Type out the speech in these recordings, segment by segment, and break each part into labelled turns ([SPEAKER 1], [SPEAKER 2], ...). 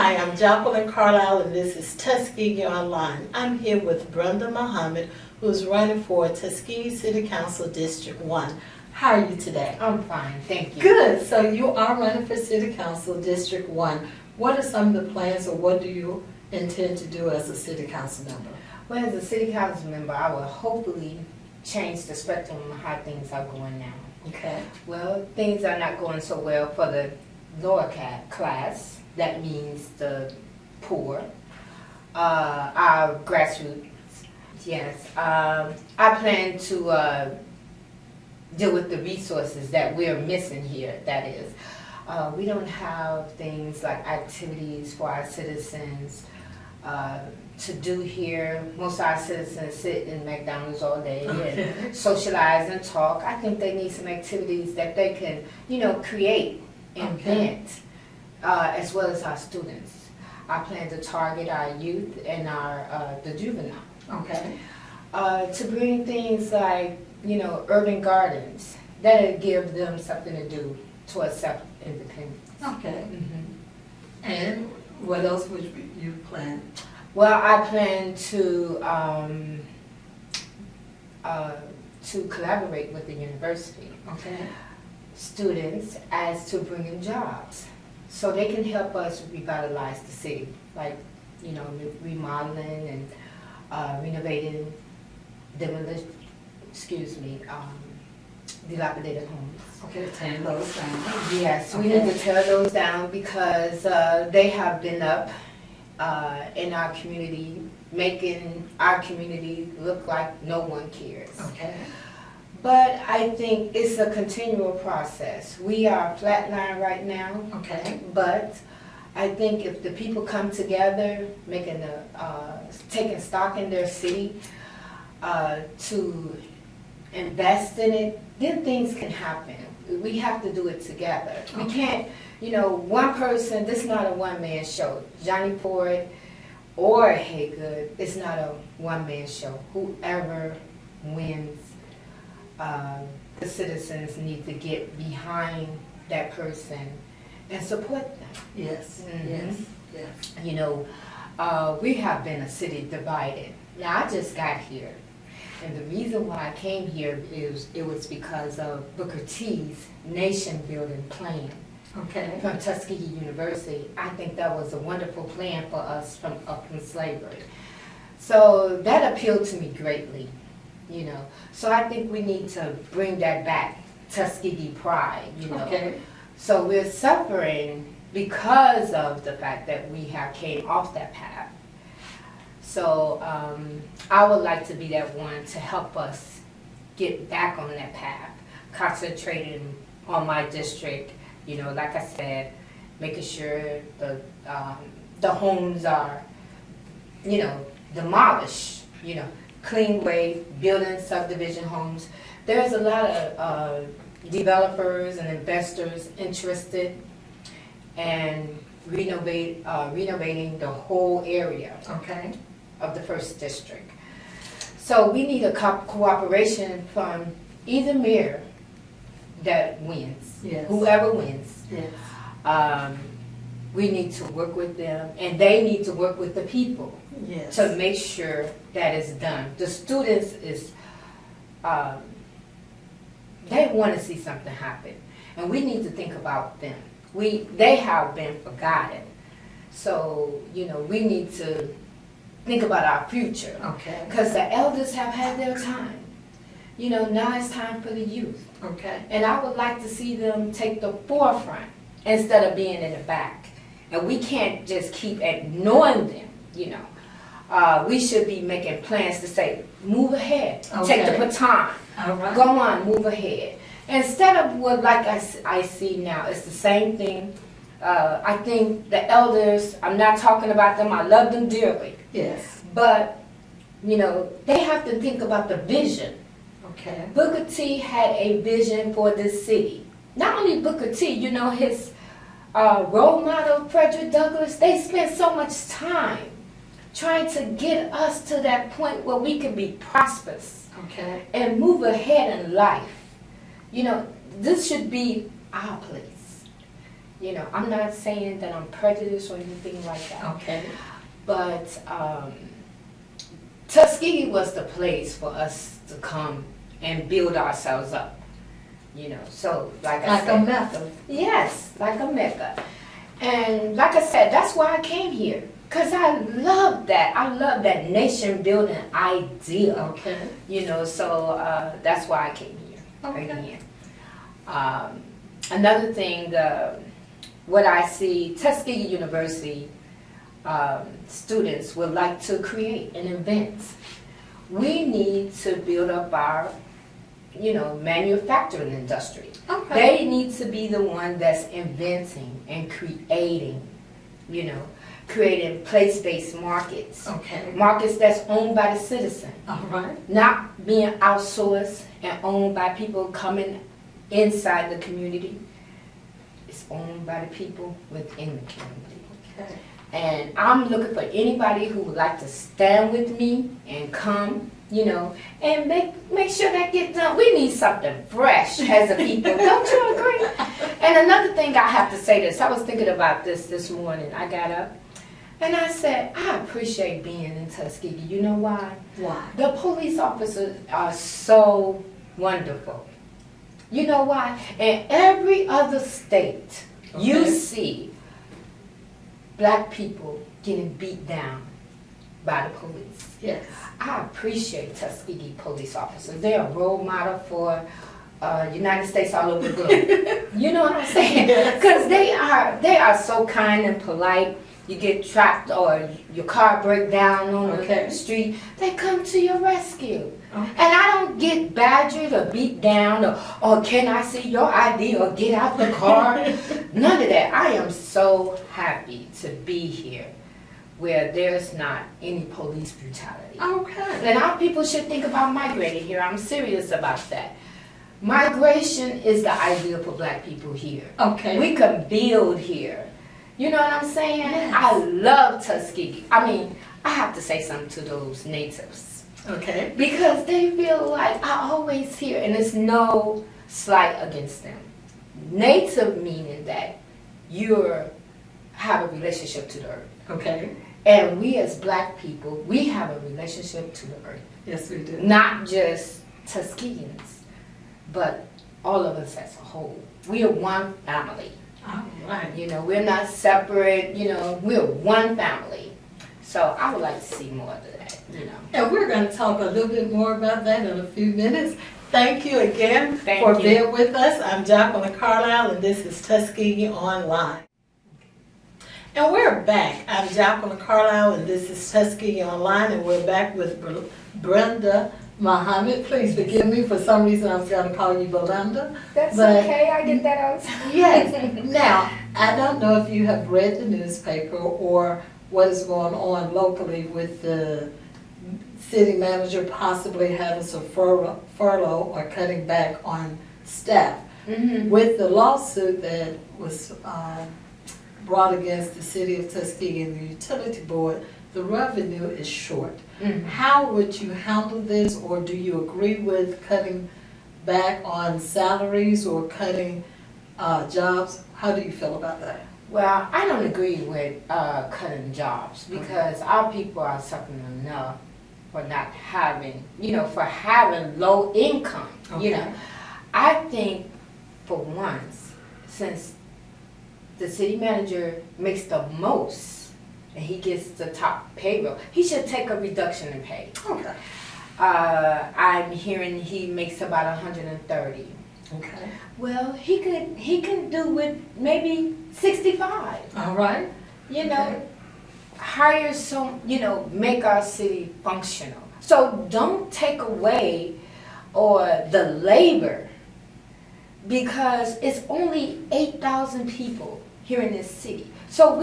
[SPEAKER 1] Hi, I'm Jacqueline Carlisle, and this is Tuskegee Online. I'm here with Brenda Muhammad, who's running for Tuskegee City Council District 1. How are you today?
[SPEAKER 2] I'm fine, thank you.
[SPEAKER 1] Good. So you are running for City Council District 1. What are some of the plans, or what do you intend to do as a City Council member?
[SPEAKER 2] Well, as a City Council member, I will hopefully change the spectrum of how things are going now.
[SPEAKER 1] Okay.
[SPEAKER 2] Well, things are not going so well for the lower class. That means the poor, our grassroots. Yes, I plan to deal with the resources that we're missing here. That is, we don't have things like activities for our citizens to do here. Most of our citizens sit in McDonald's all day and socialize and talk. I think they need some activities that they can, create, invent. As well as our students. I plan to target our youth and the juvenile.
[SPEAKER 1] Okay.
[SPEAKER 2] To bring things like, urban gardens that'll give them something to do towards self-independence.
[SPEAKER 1] Okay. And what else would you plan?
[SPEAKER 2] Well, I plan to collaborate with the university.
[SPEAKER 1] Okay.
[SPEAKER 2] Students as to bringing jobs. So they can help us revitalize the city, like, remodeling and renovating, dilapidated homes.
[SPEAKER 1] Okay, tearing those down.
[SPEAKER 2] Yes, we
[SPEAKER 1] Okay.
[SPEAKER 2] need to tear those down because they have been up in our community, making our community look like no one cares.
[SPEAKER 1] Okay.
[SPEAKER 2] But I think it's a continual process. We are flatline right now.
[SPEAKER 1] Okay.
[SPEAKER 2] But I think if the people come together, taking stock in their city, to invest in it, then things can happen. We have to do it together. We can't, one person, this is not a one-man show. Johnny Ford or Haygood, it's not a one-man show. Whoever wins, the citizens need to get behind that person and support them.
[SPEAKER 1] Yes, yes.
[SPEAKER 2] We have been a city divided. Now, I just got here, and the reason why I came here it was because of Booker T's nation-building plan.
[SPEAKER 1] Okay.
[SPEAKER 2] From Tuskegee University. I think that was a wonderful plan for us from slavery. So that appealed to me greatly. So I think we need to bring that back, Tuskegee pride,
[SPEAKER 1] Okay.
[SPEAKER 2] So we're suffering because of the fact that we have came off that path. So I would like to be that one to help us get back on that path, concentrating on my district, like I said, making sure the homes are, demolished, clean way, building subdivision homes. There's a lot of developers and investors interested in renovating the whole area
[SPEAKER 1] Okay.
[SPEAKER 2] of the first district. So we need a cooperation from either mayor that wins,
[SPEAKER 1] Yes.
[SPEAKER 2] whoever wins.
[SPEAKER 1] Yes.
[SPEAKER 2] We need to work with them, and they need to work with the people.
[SPEAKER 1] Yes.
[SPEAKER 2] To make sure that is done. The students they want to see something happen, and we need to think about them. They have been forgotten, so we need to think about our future.
[SPEAKER 1] Okay.
[SPEAKER 2] Because the elders have had their time. Now it's time for the youth,
[SPEAKER 1] Okay.
[SPEAKER 2] and I would like to see them take the forefront instead of being in the back. And we can't just keep ignoring them. We should be making plans to say, move ahead, take the baton,
[SPEAKER 1] All right.
[SPEAKER 2] go on, move ahead. Instead of what like I see now, it's the same thing. I think the elders, I'm not talking about them, I love them dearly.
[SPEAKER 1] Yes.
[SPEAKER 2] But, they have to think about the vision.
[SPEAKER 1] Okay.
[SPEAKER 2] Booker T had a vision for this city. Not only Booker T, his role model, Frederick Douglass, they spent so much time trying to get us to that point where we can be prosperous
[SPEAKER 1] Okay.
[SPEAKER 2] and move ahead in life. This should be our place. You know, I'm not saying that I'm prejudiced or anything like that.
[SPEAKER 1] Okay.
[SPEAKER 2] But Tuskegee was the place for us to come and build ourselves up. You know, so like I said,
[SPEAKER 1] a method.
[SPEAKER 2] yes, like a mecca. And like I said, that's why I came here. Because I love that. I love that nation building idea.
[SPEAKER 1] Okay.
[SPEAKER 2] You know, so that's why I came here.
[SPEAKER 1] Okay.
[SPEAKER 2] Again. Another thing, what I see, Tuskegee University students would like to create an event. We need to build up our, you know, manufacturing industry.
[SPEAKER 1] Okay.
[SPEAKER 2] They need to be the one that's inventing and creating, you know, creating place-based markets.
[SPEAKER 1] Okay.
[SPEAKER 2] Markets that's owned by the citizen.
[SPEAKER 1] All right.
[SPEAKER 2] Not being outsourced and owned by people coming inside the community. It's owned by the people within the community.
[SPEAKER 1] Okay.
[SPEAKER 2] And I'm looking for anybody who would like to stand with me and come, you know, and make sure that gets done. We need something fresh as a people. Don't you agree? And another thing I have to say this. I was thinking about this morning. I got up and I said, I appreciate being in Tuskegee. You know why?
[SPEAKER 1] Why?
[SPEAKER 2] The police officers are so wonderful. You know why? In every other state, you see black people getting beat down by the police.
[SPEAKER 1] Yes.
[SPEAKER 2] I appreciate Tuskegee police officers. They're a role model for United States all over the globe. You know what I'm saying? Because they are so kind and polite. You get trapped or your car break down on the street, they come to your rescue. Okay. And I don't get badgered or beat down or can I see your ID or get out the car? None of that. I am so happy to be here where there's not any police brutality.
[SPEAKER 1] Okay.
[SPEAKER 2] And our people should think about migrating here. I'm serious about that. Migration is the idea for black people here.
[SPEAKER 1] Okay.
[SPEAKER 2] We can build here. You know what I'm saying? Yes. I love Tuskegee. I mean, I have to say something to those natives.
[SPEAKER 1] Okay.
[SPEAKER 2] Because they feel like I always hear, and it's no slight against them. Native meaning that you have a relationship to the earth.
[SPEAKER 1] Okay.
[SPEAKER 2] And we as black people, we have a relationship to the earth.
[SPEAKER 1] Yes, we do.
[SPEAKER 2] Not just Tuskegeans, but all of us as a whole. We are one family.
[SPEAKER 1] All right.
[SPEAKER 2] You know, we're not separate, you know, we're one family. So I would like to see more of that, you know.
[SPEAKER 1] And we're going to talk a little bit more about that in a few minutes. Thank you again
[SPEAKER 2] Thank
[SPEAKER 1] for
[SPEAKER 2] you.
[SPEAKER 1] being with us. I'm Jacqueline Carlisle, and this is Tuskegee Online. And we're back. I'm Jacqueline Carlisle, and this is Tuskegee Online, and we're back with Brenda Muhammad. Please forgive me. For some reason, I was going to call you Belinda.
[SPEAKER 2] That's okay. I get that out.
[SPEAKER 1] Yes. Now, I don't know if you have read the newspaper or what is going on locally with the city manager possibly having some furlough or cutting back on staff.
[SPEAKER 2] Mm-hmm.
[SPEAKER 1] With the lawsuit that was brought against the city of Tuskegee and the utility board, the revenue is short.
[SPEAKER 2] Mm-hmm.
[SPEAKER 1] How would you handle this, or do you agree with cutting back on salaries or cutting jobs? How do you feel about that?
[SPEAKER 2] Well, I don't agree with cutting jobs because our people are suffering enough for not having, you know, for having low income, you know. I think for once, since the city manager makes the most and he gets the top payroll, he should take a reduction in pay.
[SPEAKER 1] Okay.
[SPEAKER 2] I'm hearing he makes about 130.
[SPEAKER 1] Okay.
[SPEAKER 2] Well, he can do with maybe 65.
[SPEAKER 1] All right.
[SPEAKER 2] You know, hire some, you know, make our city functional. So don't take away or the labor, because it's only 8,000 people here in this city. So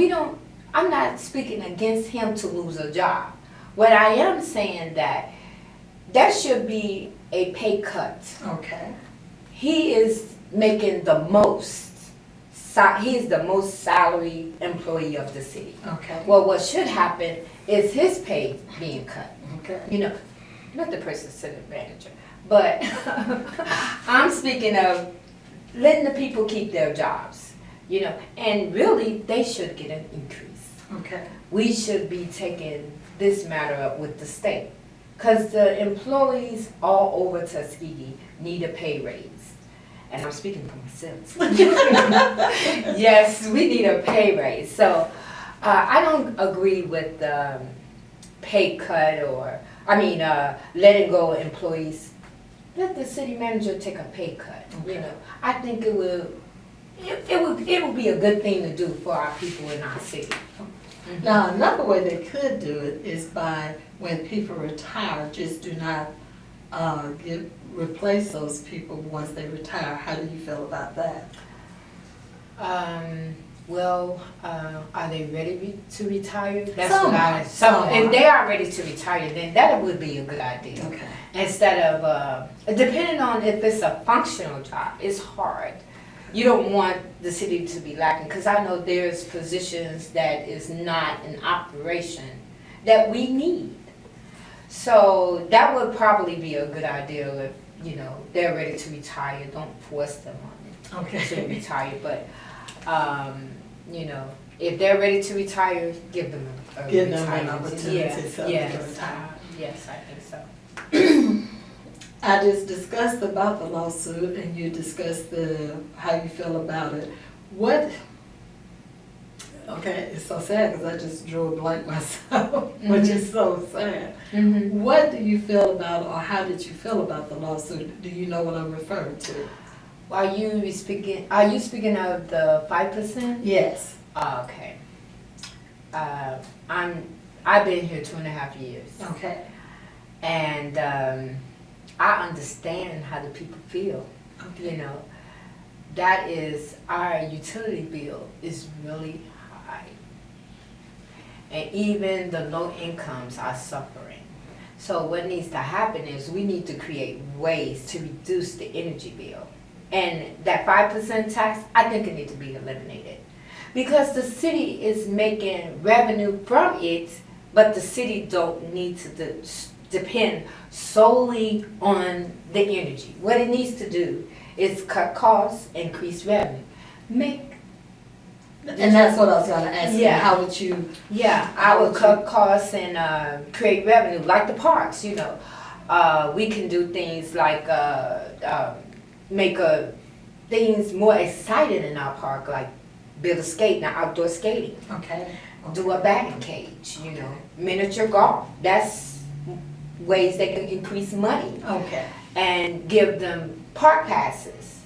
[SPEAKER 2] I'm not speaking against him to lose a job. What I am saying that there should be a pay cut.
[SPEAKER 1] Okay.
[SPEAKER 2] He is making the most. He is the most salary employee of the city.
[SPEAKER 1] Okay.
[SPEAKER 2] Well, what should happen is his pay being cut.
[SPEAKER 1] Okay.
[SPEAKER 2] You know, not the person city manager, but I'm speaking of letting the people keep their jobs. you know, and really they should get an increase.
[SPEAKER 1] Okay.
[SPEAKER 2] We should be taking this matter up with the state, because the employees all over Tuskegee need a pay raise. And I'm speaking for myself. Yes, we need a pay raise. So I don't agree with the pay cut letting go of employees. Let the city manager take a pay cut.
[SPEAKER 1] Okay.
[SPEAKER 2] You know, I think it would be a good thing to do for our people in our city. Mm-hmm.
[SPEAKER 1] Now, another way they could do it is by when people retire, just do not replace those people once they retire. How do you feel about that?
[SPEAKER 2] Are they ready to retire? That's
[SPEAKER 1] Some
[SPEAKER 2] what
[SPEAKER 1] are.
[SPEAKER 2] if they are ready to retire, then that would be a good idea.
[SPEAKER 1] Okay.
[SPEAKER 2] Instead of, depending on if it's a functional job, it's hard. You don't want the city to be lacking, because I know there's positions that is not in operation that we need. So that would probably be a good idea if, you know, they're ready to retire. Don't force them on it to retire. But, you know, if they're ready to retire, give them a
[SPEAKER 1] an opportunity to
[SPEAKER 2] yes,
[SPEAKER 1] retire.
[SPEAKER 2] yes, I think so.
[SPEAKER 1] I just discussed about the lawsuit, and you discussed how you feel about it. Okay, it's so sad because I just drew a blank myself, which is so sad.
[SPEAKER 2] Mm-hmm.
[SPEAKER 1] What do you feel about, or how did you feel about the lawsuit? Do you know what I'm referring to?
[SPEAKER 2] Are you speaking of the 5%?
[SPEAKER 1] Yes.
[SPEAKER 2] Okay. I've been here 2.5 years.
[SPEAKER 1] Okay.
[SPEAKER 2] And I understand how the people feel.
[SPEAKER 1] Okay.
[SPEAKER 2] You know, that is, our utility bill is really high. And even the low incomes are suffering. So what needs to happen is we need to create ways to reduce the energy bill. And that 5% tax, I think it needs to be eliminated. Because the city is making revenue from it, but the city don't need to depend solely on the energy. What it needs to do is cut costs, increase revenue.
[SPEAKER 1] And that's what I was going to ask you.
[SPEAKER 2] Yeah.
[SPEAKER 1] How would you?
[SPEAKER 2] Yeah, I would cut costs and create revenue, like the parks, you know. We can do things like make things more exciting in our park, like build outdoor skating.
[SPEAKER 1] Okay.
[SPEAKER 2] Do a batting cage, you know, miniature golf. That's ways they can increase money.
[SPEAKER 1] Okay.
[SPEAKER 2] And give them park passes,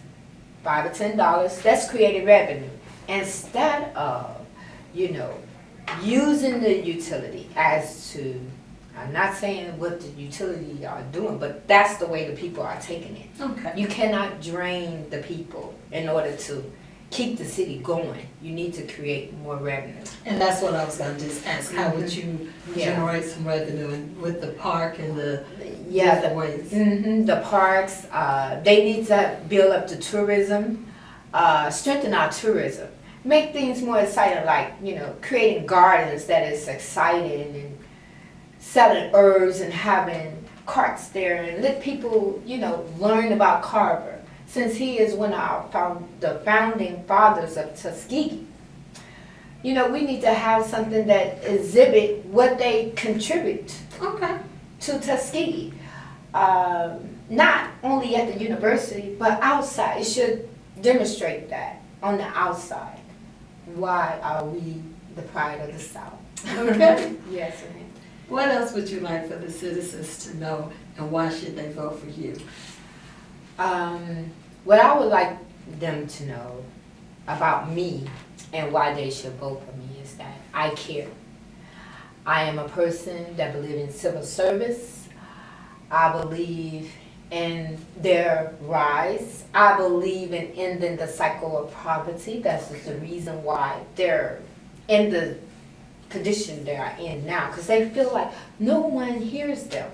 [SPEAKER 2] $5 or $10. That's creating revenue. Instead of, you know, using the utility as to, I'm not saying what the utility are doing, but that's the way the people are taking it.
[SPEAKER 1] Okay.
[SPEAKER 2] You cannot drain the people in order to keep the city going. You need to create more revenue.
[SPEAKER 1] And that's what I was going to just ask. How would you generate some revenue with the park and the different ways?
[SPEAKER 2] The parks, they need to build up the tourism, strengthen our tourism, make things more exciting, like, you know, creating gardens that is exciting and selling herbs and having carts there, and let people, you know, learn about Carver, since he is one of the founding fathers of Tuskegee. You know, we need to have something that exhibit what they contribute to Tuskegee. Not only at the university, but outside. It should demonstrate that on the outside. Why are we the pride of the South?
[SPEAKER 1] Okay.
[SPEAKER 2] Yes, ma'am.
[SPEAKER 1] What else would you like for the citizens to know, and why should they vote for you?
[SPEAKER 2] What I would like them to know about me and why they should vote for me is that I care. I am a person that believes in civil service. I believe in their rise. I believe in ending the cycle of poverty. That's just the reason why they're in the condition they are in now, because they feel like no one hears them.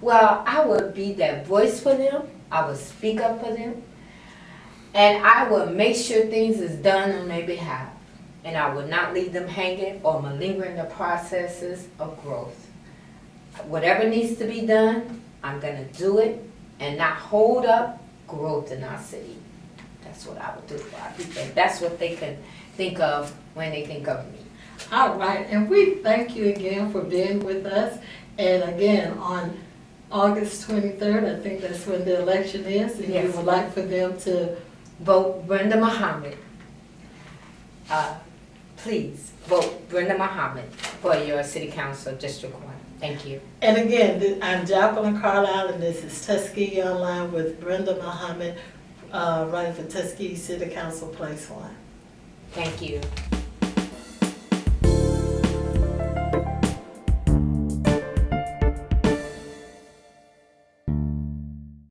[SPEAKER 2] Well, I would be that voice for them. I would speak up for them. And I will make sure things is done on their behalf. And I will not leave them hanging or malingering the processes of growth. Whatever needs to be done, I'm going to do it and not hold up growth in our city. That's what I would do for our people. That's what they can think of when they think of me.
[SPEAKER 1] All right, and we thank you again for being with us. And again, on August 23rd, I think that's when the election is, and
[SPEAKER 2] Yes.
[SPEAKER 1] we would like for them to,
[SPEAKER 2] Vote Brenda Muhammad. Please vote Brenda Muhammad for your City Council District 1. Thank you.
[SPEAKER 1] and again, I'm Jacqueline Carlisle, and this is Tuskegee Online with Brenda Muhammad, running for Tuskegee City Council Place 1.
[SPEAKER 2] Thank you.